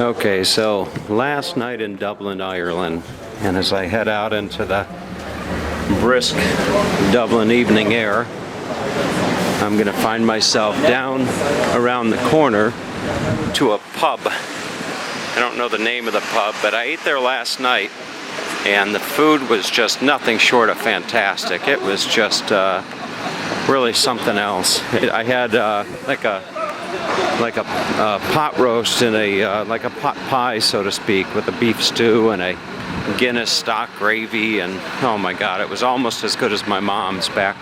Okay, so last night in Dublin, Ireland, and as I head out into the brisk Dublin evening air, I'm going to find myself down around the corner to a pub. I don't know the name of the pub, but I ate there last night, and the food was just nothing short of fantastic. It was just really something else. I had like a pot roast and like a pot pie, so to speak, with a beef stew and a Guinness stock gravy, and oh my God, it was almost as good as my mom's back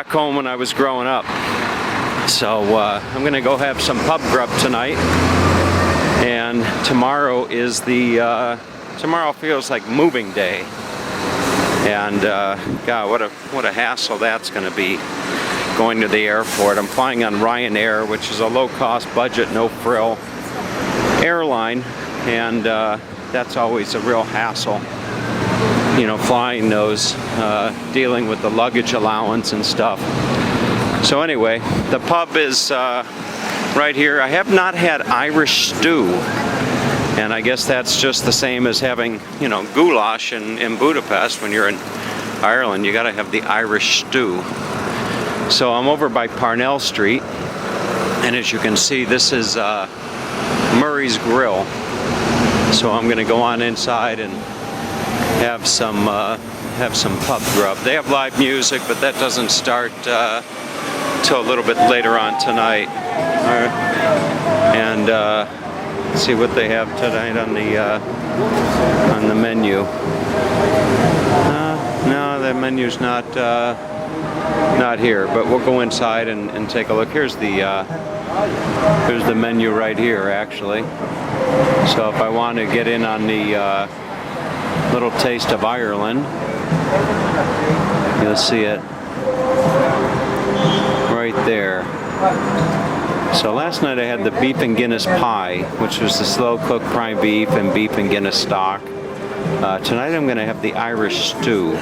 home when I was growing up. So I'm gonna go have some pub grub tonight, and tomorrow is tomorrow feels like moving day, and God, what a hassle that's gonna be. Going to the airport. I'm flying on Ryanair, which is a low-cost budget, no-frill airline, and that's always a real hassle. You know, flying those, dealing with the luggage allowance and stuff. So anyway, the pub is right here. I have not had Irish stew, and I guess that's just the same as having, you know, goulash in Budapest. When you're in Ireland, you got to have the Irish stew. So I'm over by Parnell Street, and as you can see, this is Murray's Grill. So I'm going to go on inside and have some pub grub. They have live music, but that doesn't start till a little bit later on tonight. And see what they have tonight on the menu. No, the menu's not here, but we'll go inside and take a look. Here's the menu right here, actually. So if I want to get in on the little taste of Ireland, you'll see it right there. So last night I had the beef and Guinness pie, which was the slow-cooked prime beef and beef and Guinness stock. Tonight I'm going to have the Irish stew,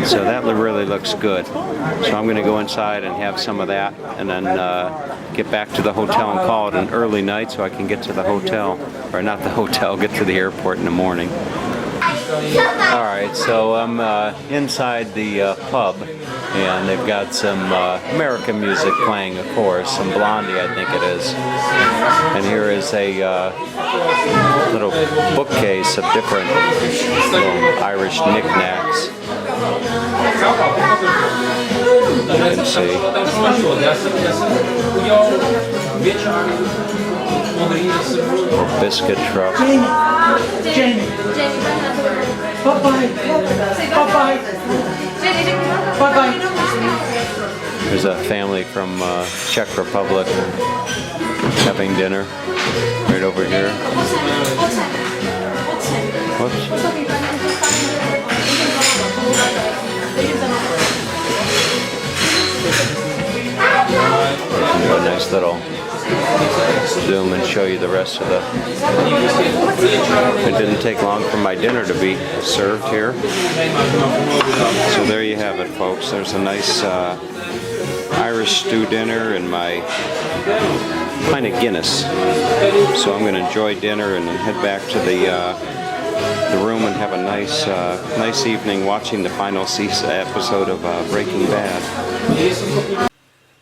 so that really looks good. So I'm going to go inside and have some of that, and then get back to the hotel and call it an early night so I can get to the hotel, or not the hotel, get to the airport in the morning. Alright, so I'm inside the pub, and they've got some American music playing, of course, some Blondie, I think it is. And here is a little bookcase of different little Irish knickknacks. You can see. Little biscuit truck. Jamie. Bye-bye. Bye-bye. Bye-bye. There's a family from Czech Republic having dinner right over here. Whoops. Do a nice little zoom and show you the rest of the... It didn't take long for my dinner to be served here. So there you have it, folks. There's a nice Irish stew dinner and my pint of Guinness. So I'm going to enjoy dinner and then head back to the room and have a nice evening watching the final episode of Breaking Bad.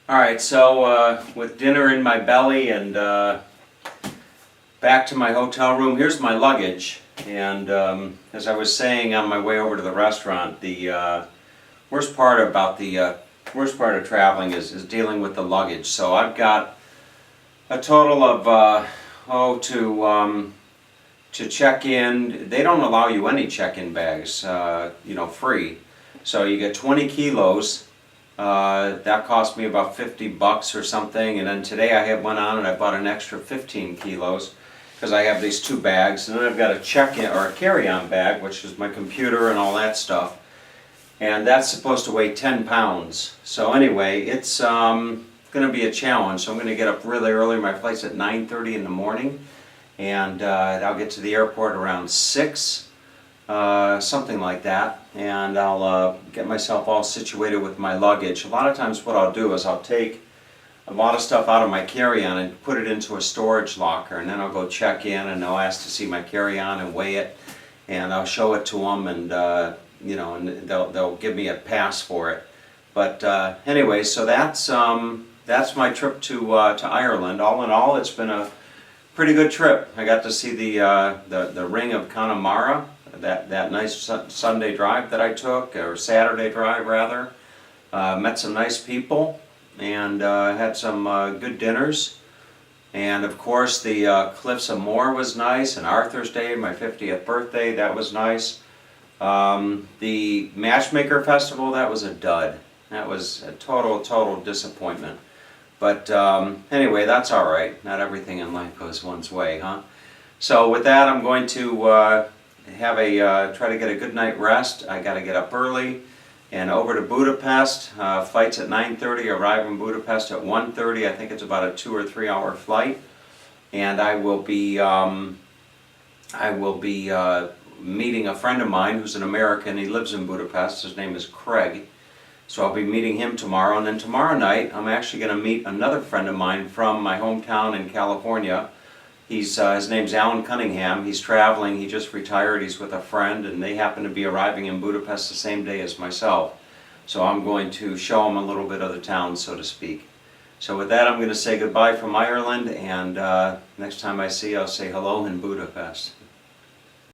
Alright, so with dinner in my belly and back to my hotel room, here's my luggage. And as I was saying on my way over to the restaurant, the worst part of traveling is dealing with the luggage. So I've got a total of to check in. They don't allow you any check-in bags, you know, free. So you get 20 kilos. That cost me about $50 or something, and then today I went on and I bought an extra 15 kilos because I have these two bags, and then I've got a check-in or a carry-on bag, which is my computer and all that stuff, and that's supposed to weigh 10 pounds. So anyway, it's going to be a challenge. So I'm going to get up really early. My flight's at 9:30 in the morning, and I'll get to the airport around 6. Something like that, and I'll get myself all situated with my luggage. A lot of times what I'll do is I'll take a lot of stuff out of my carry-on and put it into a storage locker, and then I'll go check in and they'll ask to see my carry-on and weigh it, and I'll show it to them, and you know, and they'll give me a pass for it. But anyway, so that's my trip to Ireland. All in all, it's been a pretty good trip. I got to see the Ring of Connemara, that nice Sunday drive that I took, or Saturday drive rather. Met some nice people, and had some good dinners. And of course the Cliffs of Moher was nice, and Arthur's Day, my 50th birthday, that was nice. The Matchmaker Festival, that was a dud. That was a total disappointment. But anyway, that's all right. Not everything in life goes one's way, huh? So with that, I'm going to have try to get a good night rest. I got to get up early and over to Budapest. Flight's at 9:30. Arrive in Budapest at 1:30. I think it's about a 2 or 3 hour flight, and I will be meeting a friend of mine who's an American. He lives in Budapest. His name is Craig. So I'll be meeting him tomorrow, and then tomorrow night I'm actually going to meet another friend of mine from my hometown in California. His name's Alan Cunningham. He's traveling. He just retired. He's with a friend, and they happen to be arriving in Budapest the same day as myself. So I'm going to show him a little bit of the town, so to speak. So with that, I'm going to say goodbye from Ireland, and next time I see you, I'll say hello in Budapest.